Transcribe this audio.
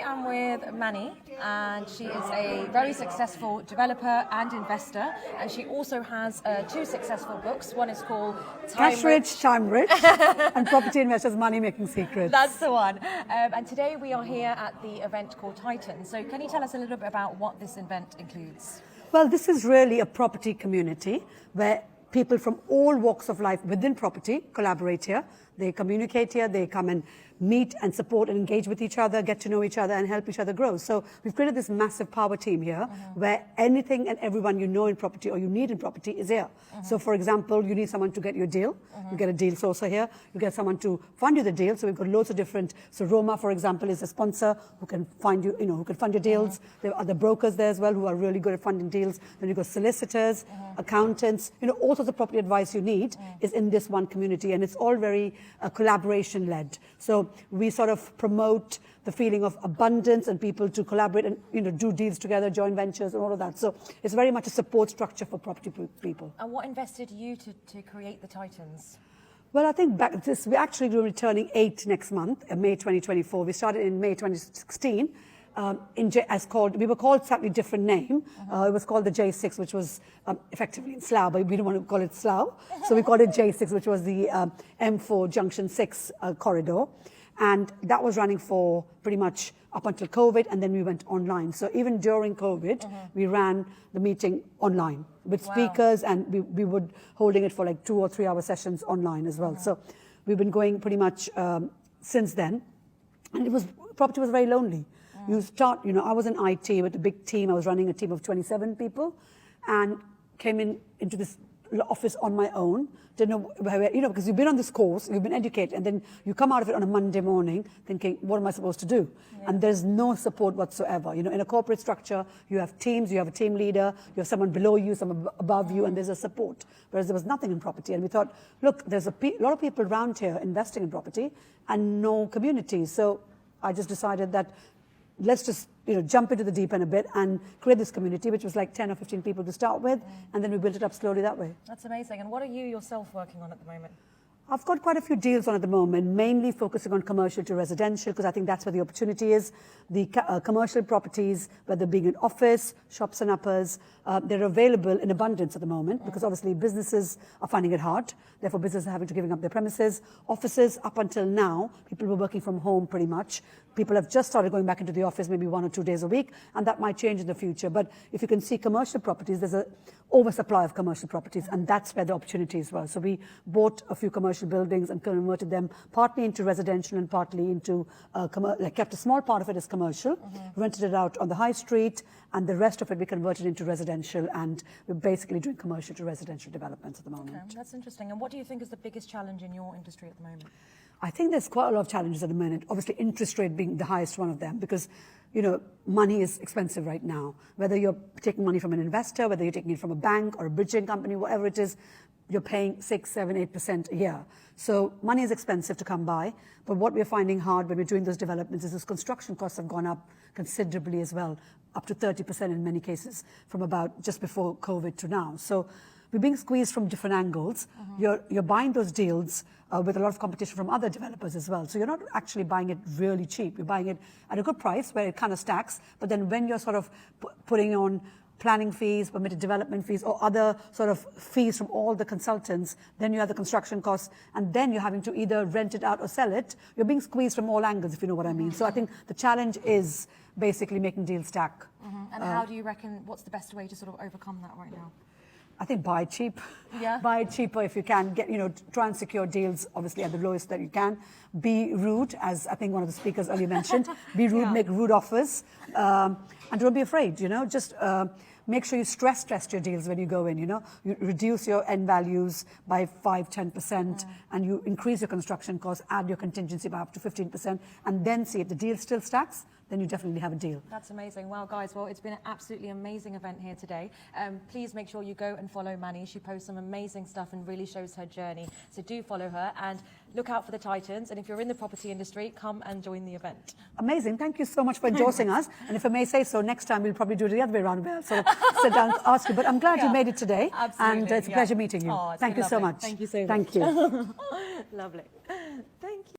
am with Manni, and she is a very successful developer and investor, and she also has two successful books. One is called Cash Rich, Time Rich, and Property Investors Money Making Secrets. That's the one. And today we are here at the event called Titan. So can you tell us a little bit about what this event includes? Well, this is really a property community where people from all walks of life within property collaborate here. They communicate here, they come and meet and support and engage with each other, get to know each other and help each other grow. So we've created this massive power team here where anything and everyone you know in property or you need in property is here. So for example, you need someone to get you a deal, you get a deal sourcer here, you get someone to fund you the deal. So we've got loads of different, so Roma, for example, is a sponsor who can find you, who can fund your deals. There are other brokers there as well who are really good at funding deals. Then you've got solicitors, accountants, all sorts of property advice you need is in this one community, and it's all very collaboration led. So we sort of promote the feeling of abundance and people to collaborate and do deals together, joint ventures and all of that. So it's very much a support structure for property people. And what invested you to create the Titans? Well, I think we're actually going to be turning 8 next month, May 2024. We started in May 2016. We were called a slightly different name. It was called the J6, which was effectively in Slough, but we didn't want to call it Slough. So we called it J6, which was the M4 Junction 6 corridor. And that was running for pretty much up until COVID, and then we went online. So even during COVID, we ran the meeting online with speakers, and we would holding it for like 2 or 3 hour sessions online as well. So we've been going pretty much since then. And property was very lonely. You start, I was in IT with a big team. I was running a team of 27 people and came into this office on my own. Didn't know where, because you've been on this course, you've been educated, and then you come out of it on a Monday morning thinking, what am I supposed to do? Yeah. And there's no support whatsoever. In a corporate structure, you have teams, you have a team leader, you have someone below you, someone above you, and there's a support. Whereas there was nothing in property. And we thought, look, there's a lot of people around here investing in property and no community. So I just decided that let's just jump into the deep end a bit and create this community, which was like 10 or 15 people to start with, and then we built it up slowly that way. That's amazing. And what are you yourself working on at the moment? I've got quite a few deals on at the moment, mainly focusing on commercial to residential, because I think that's where the opportunity is. The commercial properties, whether being an office, shops and uppers, they're available in abundance at the moment, because obviously businesses are finding it hard. Therefore, businesses are having to giving up their premises. Offices, up until now, people were working from home pretty much. People have just started going back into the office maybe 1 or 2 days a week, and that might change in the future. But if you can see commercial properties, there's an oversupply of commercial properties, and that's where the opportunities were. So we bought a few commercial buildings and converted them partly into residential and partly into, kept a small part of it as commercial, rented it out on the high street, and the rest of it we converted into residential, and we're basically doing commercial to residential developments at the moment. Okay, that's interesting. And what do you think is the biggest challenge in your industry at the moment? I think there's quite a lot of challenges at the moment. Obviously, interest rate being the highest one of them, because money is expensive right now. Whether you're taking money from an investor, whether you're taking it from a bank or a bridging company, whatever it is, you're paying 6, 7, 8% a year. So money is expensive to come by. But what we're finding hard when we're doing those developments is those construction costs have gone up considerably as well, up to 30% in many cases, from about just before COVID to now. So we're being squeezed from different angles. You're buying those deals with a lot of competition from other developers as well. So you're not actually buying it really cheap. You're buying it at a good price where it kind of stacks. But then when you're sort of putting on planning fees, permitted development fees, or other sort of fees from all the consultants, then you have the construction costs, and then you're having to either rent it out or sell it. You're being squeezed from all angles, if you know what I mean. So I think the challenge is basically making deals stack. And how do you reckon, what's the best way to sort of overcome that right now? I think buy cheap. Yeah. Buy it cheaper if you can. Try and secure deals, obviously, at the lowest that you can. Be rude, as I think one of the speakers earlier mentioned. Be rude, make rude offers. And don't be afraid, Just make sure you stress test your deals when you go in, You reduce your end values by 5, 10%, and you increase your construction costs, add your contingency by up to 15%, and then see if the deal still stacks, then you definitely have a deal. That's amazing. Well, guys, it's been an absolutely amazing event here today. Please make sure you go and follow Manni. She posts some amazing stuff and really shows her journey. So do follow her and look out for the Titans. And if you're in the property industry, come and join the event. Amazing. Thank you so much for endorsing us. And if I may say so, next time we'll probably do it the other way around. We'll sort of sit down and ask you. But I'm glad you made it today. Absolutely. And it's a pleasure meeting you. Oh, Thank you so much. Thank you so much. Thank you. Lovely. Thank you.